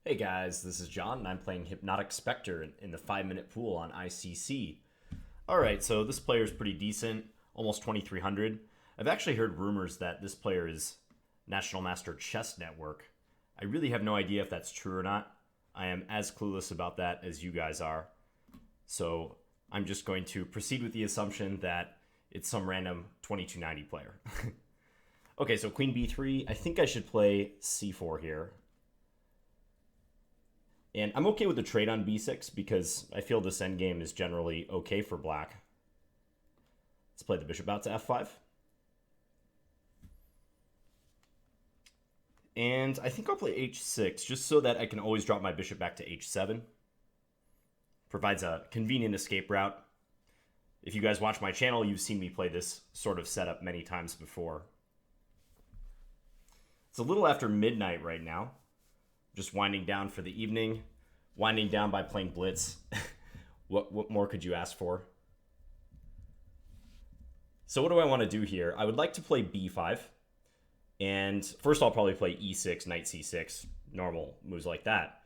Hey guys, this is John, and I'm playing HypnoticSpecter in the 5-minute pool on ICC. Alright, so this player is pretty decent, almost 2,300. I've actually heard rumors that this player is National Master ChessNetwork. I really have no idea if that's true or not. I am as clueless about that as you guys are. So I'm just going to proceed with the assumption that it's some random 2290 player. Okay, so Queen B3. I think I should play C4 here. And I'm okay with the trade on b6 because I feel this endgame is generally okay for black. Let's play the bishop out to f5. And I think I'll play h6 just so that I can always drop my bishop back to h7. Provides a convenient escape route. If you guys watch my channel, you've seen me play this sort of setup many times before. It's a little after midnight right now. Just winding down for the evening. Winding down by playing Blitz. What more could you ask for? So what do I want to do here? I would like to play b5. And first I'll probably play e6, knight c6. Normal moves like that.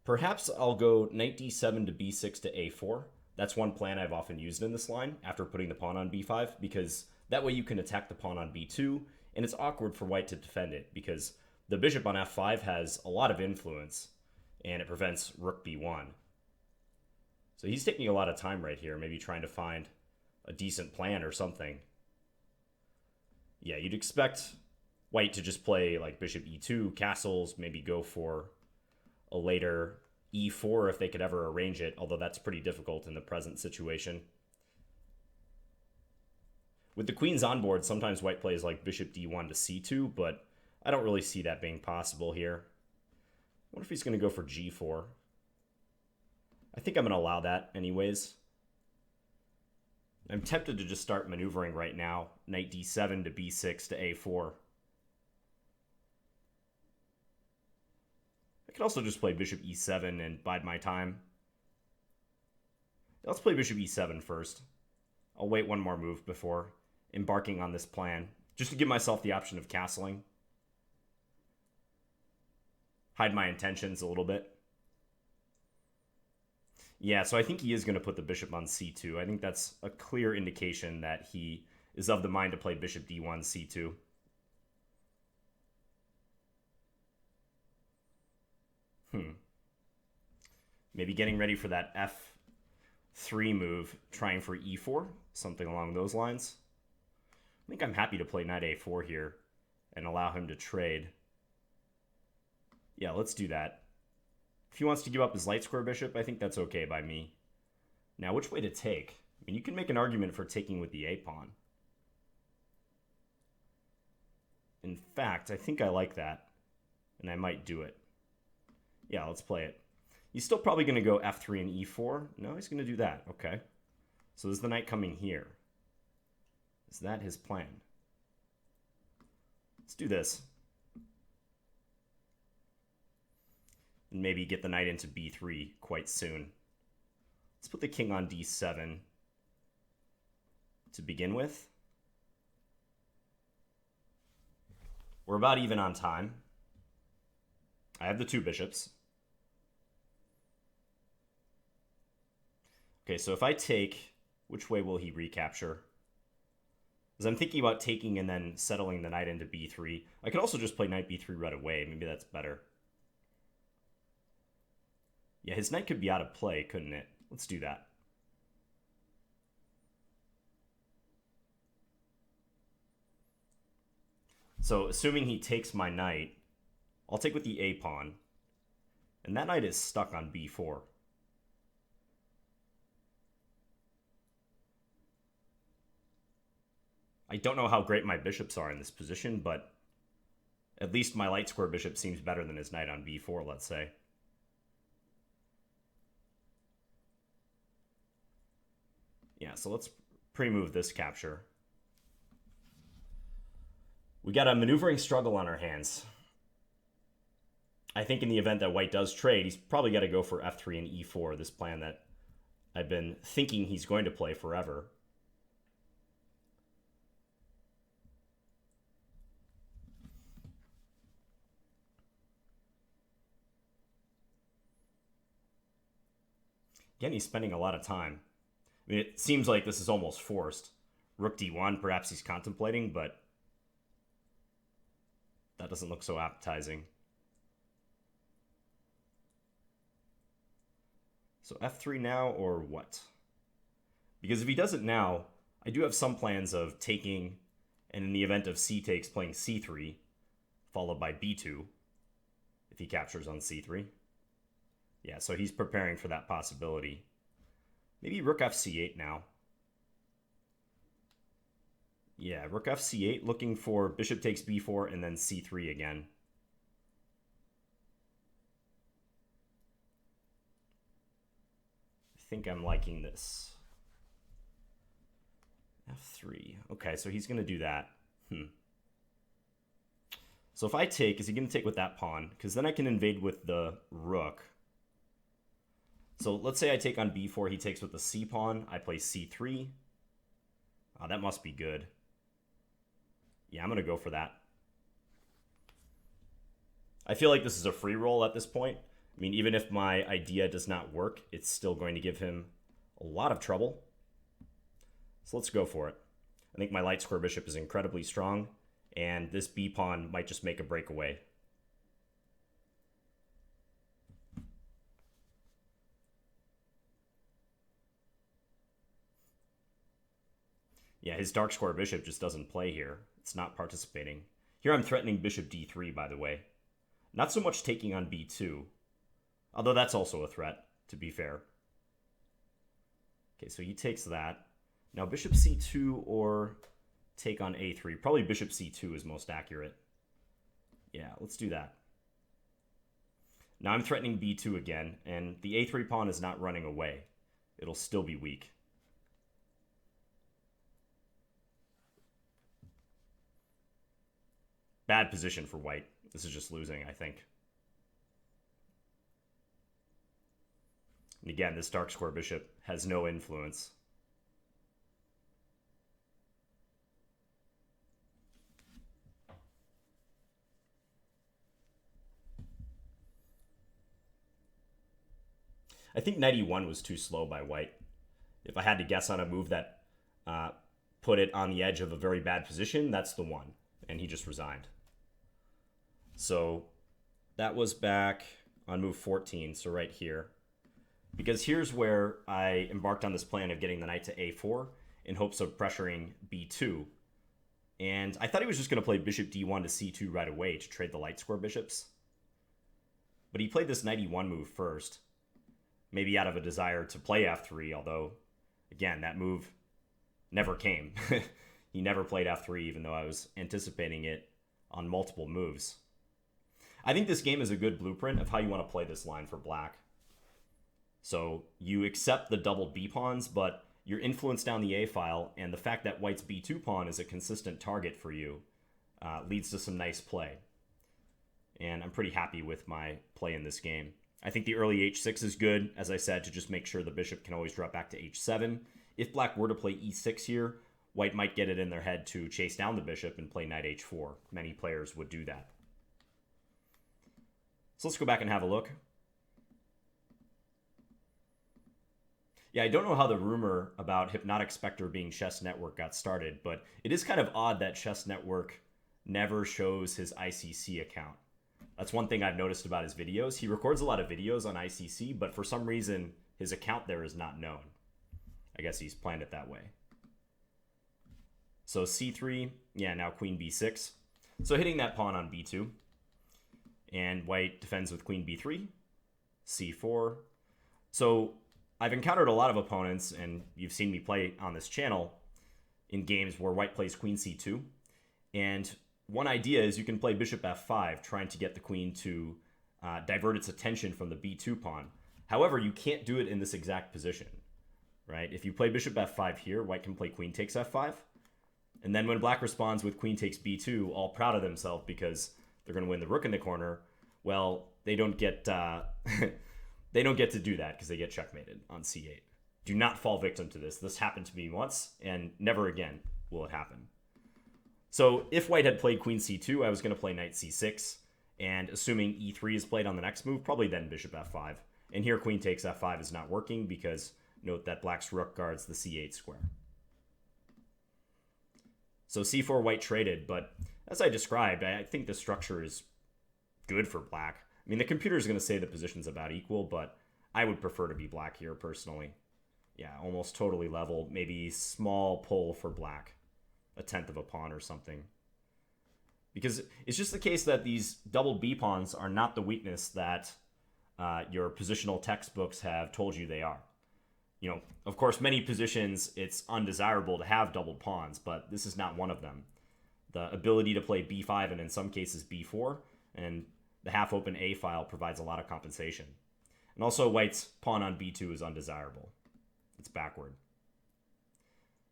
Perhaps I'll go knight d7 to b6 to a4. That's one plan I've often used in this line after putting the pawn on b5, because that way you can attack the pawn on b2, and it's awkward for white to defend it because the bishop on f5 has a lot of influence, and it prevents rook b1. So he's taking a lot of time right here, maybe trying to find a decent plan or something. Yeah, you'd expect white to just play like bishop e2, castles, maybe go for a later e4 if they could ever arrange it, although that's pretty difficult in the present situation. With the queens on board, sometimes white plays like bishop d1 to c2, but I don't really see that being possible here. What if he's going to go for g4? I think I'm going to allow that anyways. I'm tempted to just start maneuvering right now. Knight d7 to b6 to a4. I could also just play bishop e7 and bide my time. Let's play bishop e7 first. I'll wait one more move before embarking on this plan, just to give myself the option of castling. Hide my intentions a little bit. Yeah, so I think he is going to put the bishop on c2. I think that's a clear indication that he is of the mind to play bishop d1, c2. Maybe getting ready for that f3 move, trying for e4, something along those lines. I think I'm happy to play knight a4 here and allow him to trade. Yeah, let's do that. If he wants to give up his light square bishop, I think that's okay by me. Now, which way to take? I mean, you can make an argument for taking with the a-pawn. In fact, I think I like that, and I might do it. Yeah, let's play it. He's still probably going to go f3 and e4. No, he's going to do that. Okay. So is the knight coming here? Is that his plan? Let's do this. And maybe get the knight into b3 quite soon. Let's put the king on d7 to begin with. We're about even on time. I have the two bishops. Okay, so if I take, which way will he recapture? Because I'm thinking about taking and then settling the knight into b3. I could also just play knight b3 right away. Maybe that's better. Yeah, his knight could be out of play, couldn't it? Let's do that. So, assuming he takes my knight, I'll take with the a-pawn. And that knight is stuck on b4. I don't know how great my bishops are in this position, but at least my light square bishop seems better than his knight on b4, let's say. Yeah, so let's pre-move this capture. We got a maneuvering struggle on our hands. I think in the event that white does trade, he's probably got to go for f3 and e4, this plan that I've been thinking he's going to play forever. Again, he's spending a lot of time. I mean, it seems like this is almost forced. Rook d1, perhaps he's contemplating, but that doesn't look so appetizing. So f3 now, or what? Because if he does it now, I do have some plans of taking, and in the event of c takes, playing c3, followed by b2, if he captures on c3. Yeah, so he's preparing for that possibility. Maybe rook fc8 now. Yeah, rook fc8, looking for bishop takes b4 and then c3 again. I think I'm liking this. f3. Okay, so he's going to do that. So if I take, is he going to take with that pawn? Because then I can invade with the rook. So let's say I take on b4, he takes with the c pawn, I play c3. Oh, that must be good. Yeah, I'm going to go for that. I feel like this is a free roll at this point. I mean, even if my idea does not work, it's still going to give him a lot of trouble. So let's go for it. I think my light square bishop is incredibly strong, and this b pawn might just make a breakaway. Yeah, his dark square bishop just doesn't play here. It's not participating. Here I'm threatening bishop d3, by the way. Not so much taking on b2, although that's also a threat, to be fair. Okay, so he takes that. Now bishop c2 or take on a3. Probably bishop c2 is most accurate. Yeah, let's do that. Now I'm threatening b2 again, and the a3 pawn is not running away. It'll still be weak. Bad position for white. This is just losing, I think. And again, this dark square bishop has no influence. I think knight e1 was too slow by white. If I had to guess on a move that put it on the edge of a very bad position, that's the one. And he just resigned. So that was back on move 14, so right here. Because here's where I embarked on this plan of getting the knight to a4 in hopes of pressuring b2. And I thought he was just going to play bishop d1 to c2 right away to trade the light square bishops. But he played this knight e1 move first, maybe out of a desire to play f3, although, again, that move never came. He never played f3, even though I was anticipating it on multiple moves. I think this game is a good blueprint of how you want to play this line for black. So you accept the doubled b pawns, but your influence down the a file and the fact that white's b2 pawn is a consistent target for you leads to some nice play. And I'm pretty happy with my play in this game. I think the early h6 is good, as I said, to just make sure the bishop can always drop back to h7. If black were to play e6 here, white might get it in their head to chase down the bishop and play knight h4. Many players would do that. So let's go back and have a look. Yeah, I don't know how the rumor about HypnoticSpecter being ChessNetwork got started, but it is kind of odd that ChessNetwork never shows his ICC account. That's one thing I've noticed about his videos. He records a lot of videos on ICC, but for some reason, his account there is not known. I guess he's planned it that way. So c3, yeah, now queen b6. So hitting that pawn on b2. And white defends with queen b3, c4. So I've encountered a lot of opponents, and you've seen me play on this channel, in games where white plays queen c2. And one idea is you can play bishop f5, trying to get the queen to divert its attention from the b2 pawn. However, you can't do it in this exact position, right? If you play bishop f5 here, white can play queen takes f5. And then when black responds with queen takes b2, all proud of themselves because they're going to win the rook in the corner, well, they don't get they don't get to do that because they get checkmated on c8. Do not fall victim to this. This happened to me once, and never again will it happen. So if white had played queen c2, I was going to play knight c6, and assuming e3 is played on the next move, probably then bishop f5. And here queen takes f5 is not working because note that black's rook guards the c8 square. So c4 white traded, but as I described, I think the structure is good for black. I mean, the computer is going to say the position's about equal, but I would prefer to be black here personally. Yeah, almost totally level. Maybe small pull for black. A tenth of a pawn or something. Because it's just the case that these double B pawns are not the weakness that your positional textbooks have told you they are. You know, of course, many positions, it's undesirable to have doubled pawns, but this is not one of them. The ability to play b5 and in some cases b4, and the half-open A file provides a lot of compensation. And also, white's pawn on b2 is undesirable. It's backward.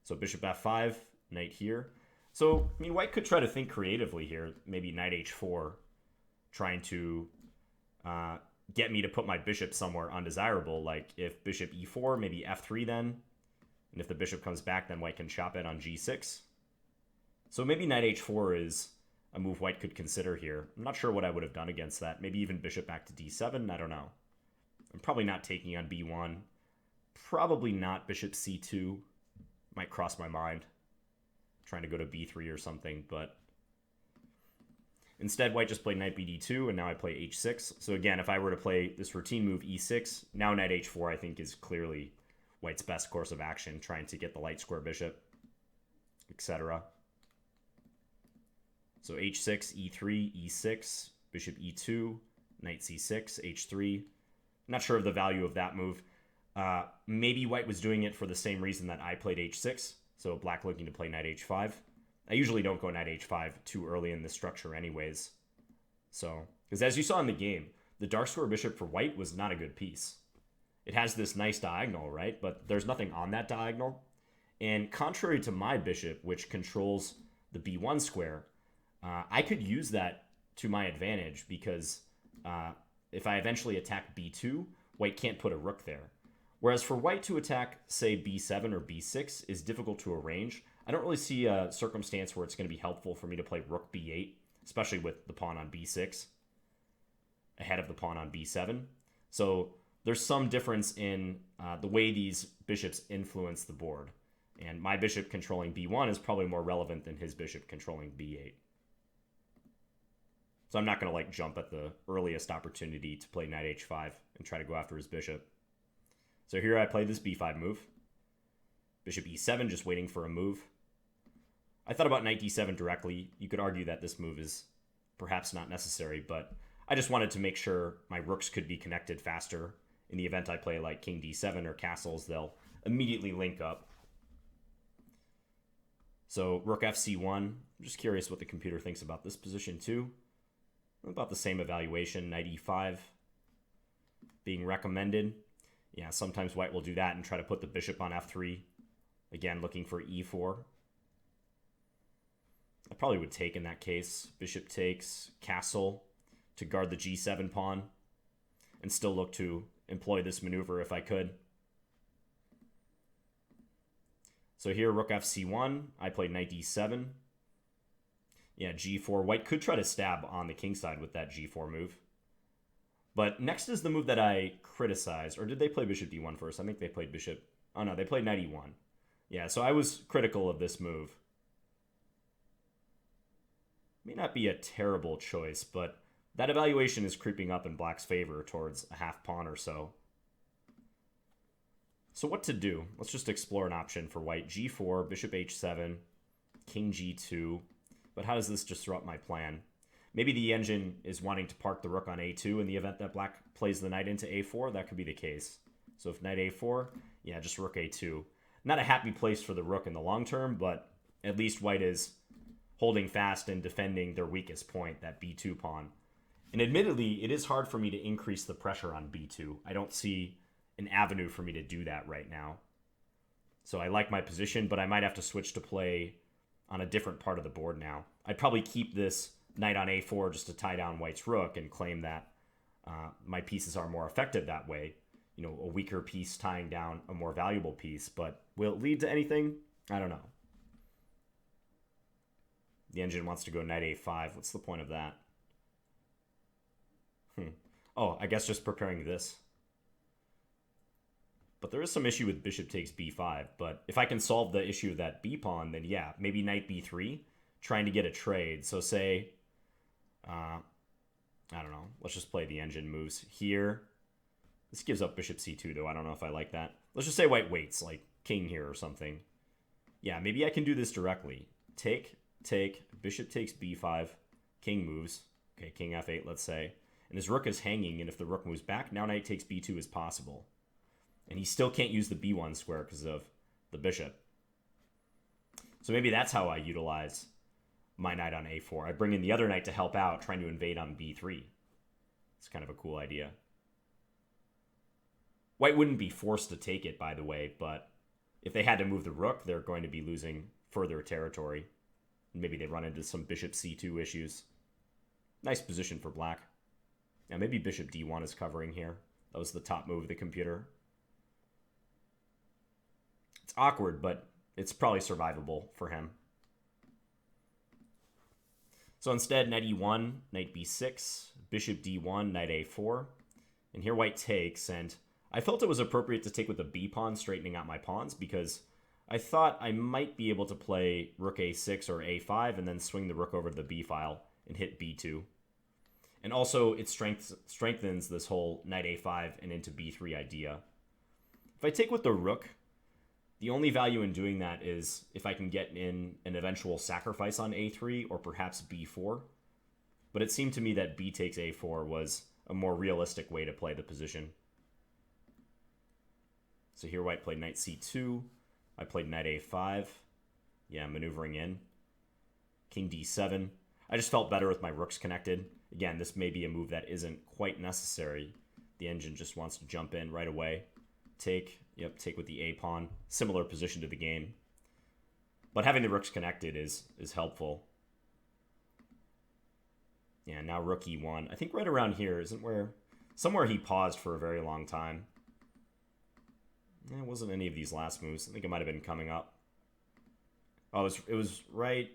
So bishop f5, knight here. So, I mean, white could try to think creatively here. Maybe knight h4, trying to get me to put my bishop somewhere undesirable. Like if bishop e4, maybe f3 then. And if the bishop comes back, then white can chop it on g6. So maybe knight h4 is a move white could consider here. I'm not sure what I would have done against that. Maybe even bishop back to d7. I don't know. I'm probably not taking on b1. Probably not bishop c2. Might cross my mind. Trying to go to b3 or something, but instead white just played knight bd2, and now I play h6. So again, if I were to play this routine move e6, now knight h4 I think is clearly white's best course of action, trying to get the light square bishop, etc. So h6, e3, e6, bishop e2, knight c6, h3. Not sure of the value of that move. Maybe white was doing it for the same reason that I played h6. So black looking to play knight h5. I usually don't go knight h5 too early in the structure anyways. So, because as you saw in the game, the dark square bishop for white was not a good piece. It has this nice diagonal, right? But there's nothing on that diagonal. And contrary to my bishop, which controls the b1 square, I could use that to my advantage because if I eventually attack b2, white can't put a rook there. Whereas for white to attack, say, b7 or b6 is difficult to arrange. I don't really see a circumstance where it's going to be helpful for me to play rook b8, especially with the pawn on b6 ahead of the pawn on b7. So there's some difference in the way these bishops influence the board. And my bishop controlling b1 is probably more relevant than his bishop controlling b8. So I'm not going to like jump at the earliest opportunity to play knight h5 and try to go after his bishop. So here I played this b5 move. Bishop e7, just waiting for a move. I thought about knight d7 directly. You could argue that this move is perhaps not necessary, but I just wanted to make sure my rooks could be connected faster. In the event I play like king d7 or castles, they'll immediately link up. So rook fc1. I'm just curious what the computer thinks about this position too. About the same evaluation, knight e5 being recommended. Yeah, sometimes white will do that and try to put the bishop on f3. Again, looking for e4. I probably would take in that case. Bishop takes, castle to guard the g7 pawn, and still look to employ this maneuver if I could. So here, rook fc1. I played knight d7. Yeah, g4. White could try to stab on the king side with that g4 move. But next is the move that I criticized. Or did they play bishop d1 first? I think they played bishop... Oh, no, they played knight e1. Yeah, so I was critical of this move. May not be a terrible choice, but that evaluation is creeping up in black's favor towards a half pawn or so. So what to do? Let's just explore an option for white. g4, bishop h7, king g2. But how does this just throw up my plan? Maybe the engine is wanting to park the rook on a2 in the event that black plays the knight into a4. That could be the case. So if knight a4, yeah, just rook a2. Not a happy place for the rook in the long term, but at least white is holding fast and defending their weakest point, that b2 pawn. And admittedly, it is hard for me to increase the pressure on b2. I don't see an avenue for me to do that right now. So I like my position, but I might have to switch to play on a different part of the board now. I'd probably keep this knight on a4 just to tie down white's rook and claim that my pieces are more effective that way. You know, a weaker piece tying down a more valuable piece. But will it lead to anything? I don't know. The engine wants to go knight a5. What's the point of that? Oh, I guess just preparing this. But there is some issue with bishop takes b5. But if I can solve the issue of that b pawn, then yeah, maybe knight b3, trying to get a trade. So say, I don't know, let's just play the engine moves here. This gives up bishop c2, though. I don't know if I like that. Let's just say white waits, like king here or something. Yeah, maybe I can do this directly. Take, bishop takes b5, king moves. Okay, king f8, let's say. And his rook is hanging, and if the rook moves back, now knight takes b2 is possible. And he still can't use the b1 square because of the bishop. So maybe that's how I utilize my knight on a4. I bring in the other knight to help out, trying to invade on b3. It's kind of a cool idea. White wouldn't be forced to take it, by the way, but if they had to move the rook, they're going to be losing further territory. Maybe they run into some bishop c2 issues. Nice position for black. Now maybe bishop d1 is covering here. That was the top move of the computer. It's awkward, but it's probably survivable for him. So instead, knight e1, knight b6, bishop d1, knight a4. And here white takes, and I felt it was appropriate to take with the b pawn, straightening out my pawns, because I thought I might be able to play rook a6 or a5 and then swing the rook over to the b file and hit b2. And also, it strengthens this whole knight a5 and into b3 idea. If I take with the rook, the only value in doing that is if I can get in an eventual sacrifice on a3 or perhaps b4. But it seemed to me that b takes a4 was a more realistic way to play the position. So here white played knight c2. I played knight a5. Yeah, maneuvering in. King d7. I just felt better with my rooks connected. Again, this may be a move that isn't quite necessary. The engine just wants to jump in right away. Take with the a-pawn. Similar position to the game. But having the rooks connected is helpful. Yeah, now rook e1. I think right around here isn't where... Somewhere he paused for a very long time. It wasn't any of these last moves. I think it might have been coming up. Oh, it was right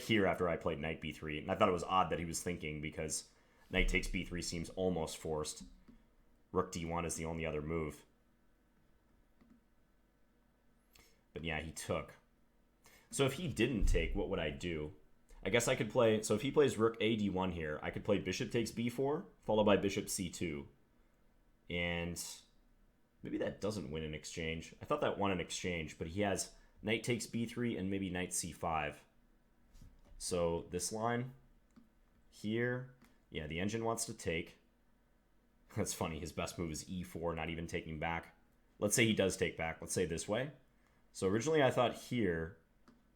here after I played knight b3. And I thought it was odd that he was thinking because knight takes b3 seems almost forced. Rook d1 is the only other move. But yeah, he took. So if he didn't take, what would I do? I guess I could play... So if he plays rook a d1 here, I could play bishop takes b4, followed by bishop c2. And maybe that doesn't win an exchange. I thought that won an exchange, but he has knight takes b3 and maybe knight c5. So this line here, yeah, the engine wants to take. That's funny. His best move is e4, not even taking back. Let's say he does take back. Let's say this way. So originally I thought here,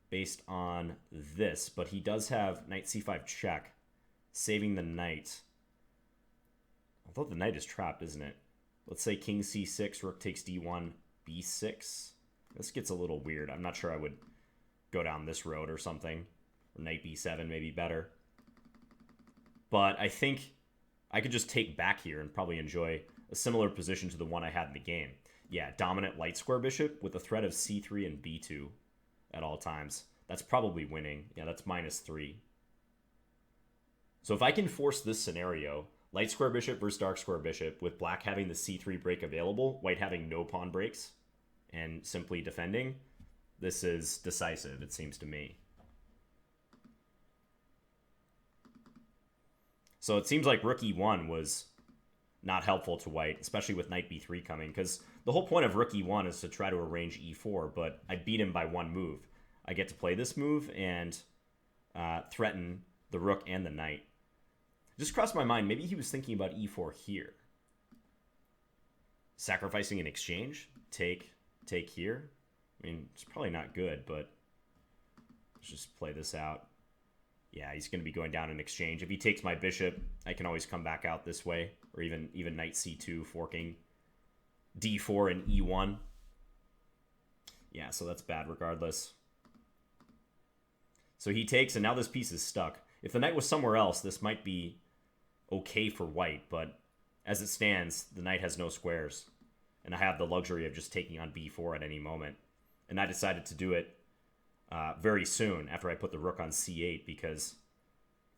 based on this, but he does have knight c5 check, saving the knight. Although the knight is trapped, isn't it? Let's say king c6, rook takes d1, b6. This gets a little weird. I'm not sure I would go down this road or something. Or knight b7 may be better. But I think I could just take back here and probably enjoy a similar position to the one I had in the game. Yeah, dominant light square bishop with a threat of c3 and b2 at all times. That's probably winning. Yeah, that's -3. So if I can force this scenario, light square bishop versus dark square bishop, with black having the c3 break available, white having no pawn breaks, and simply defending, this is decisive, it seems to me. So it seems like rook e1 was not helpful to white, especially with knight b3 coming, because the whole point of rook e1 is to try to arrange e4, but I beat him by one move. I get to play this move and threaten the rook and the knight. Just crossed my mind, maybe he was thinking about e4 here. Sacrificing an exchange? Take here? I mean, it's probably not good, but let's just play this out. Yeah, he's going to be going down in exchange. If he takes my bishop, I can always come back out this way. Or even knight c2, forking d4 and e1. Yeah, so that's bad regardless. So he takes, and now this piece is stuck. If the knight was somewhere else, this might be okay for white. But as it stands, the knight has no squares. And I have the luxury of just taking on b4 at any moment. And I decided to do it very soon after I put the rook on c8 because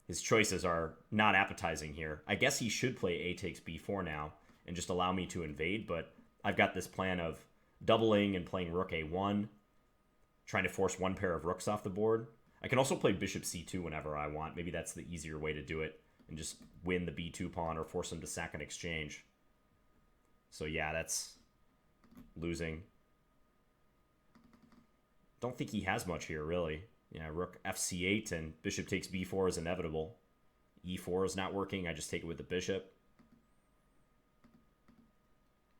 his choices are not appetizing here. I guess he should play a takes b4 now and just allow me to invade, but I've got this plan of doubling and playing rook a1, trying to force one pair of rooks off the board. I can also play bishop c2 whenever I want. Maybe that's the easier way to do it and just win the b2 pawn or force him to sack an exchange. So yeah, that's losing. Don't think he has much here, really. Yeah, rook fc8 and bishop takes b4 is inevitable. e4 is not working. I just take it with the bishop.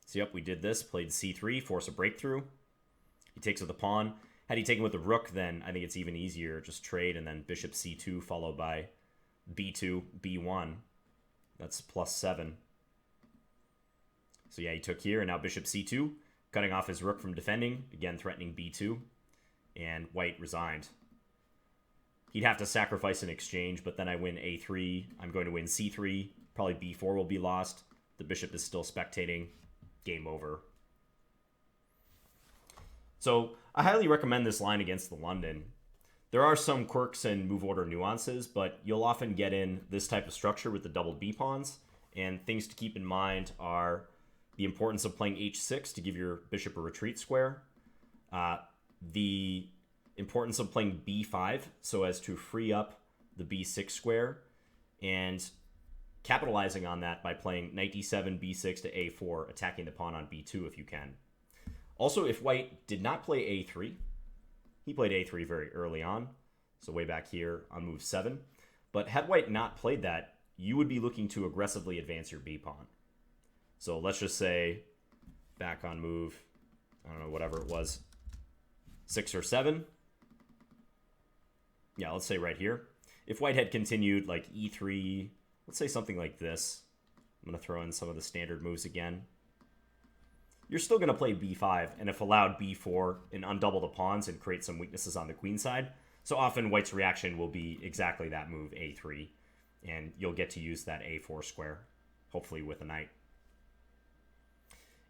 So yep, we did this. Played c3, force a breakthrough. He takes with the pawn. Had he taken with the rook, then I think it's even easier. Just trade, and then bishop c2 followed by b2, b1. That's +7. So yeah, he took here, and now bishop c2, cutting off his rook from defending. Again, threatening b2. And white resigned. He'd have to sacrifice an exchange, but then I win a3. I'm going to win c3. Probably b4 will be lost. The bishop is still spectating. Game over. So I highly recommend this line against the London. There are some quirks and move order nuances, but you'll often get in this type of structure with the doubled b-pawns. And things to keep in mind are the importance of playing h6 to give your bishop a retreat square. The importance of playing b5 so as to free up the b6 square, and capitalizing on that by playing knight d7, b6 to a4, attacking the pawn on b2 if you can. Also, if white did not play a3, he played a3 very early on, so way back here on move 7. But had white not played that, you would be looking to aggressively advance your b-pawn. So let's just say back on move, I don't know, whatever it was, 6 or 7. Yeah, let's say right here. If white had continued like e3, let's say something like this. I'm going to throw in some of the standard moves again. You're still going to play b5, and if allowed, b4, and undouble the pawns and create some weaknesses on the queen side. So often white's reaction will be exactly that move, a3, and you'll get to use that a4 square, hopefully with a knight.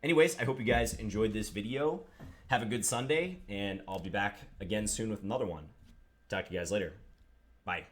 Anyways, I hope you guys enjoyed this video. Have a good Sunday, and I'll be back again soon with another one. Talk to you guys later. Bye.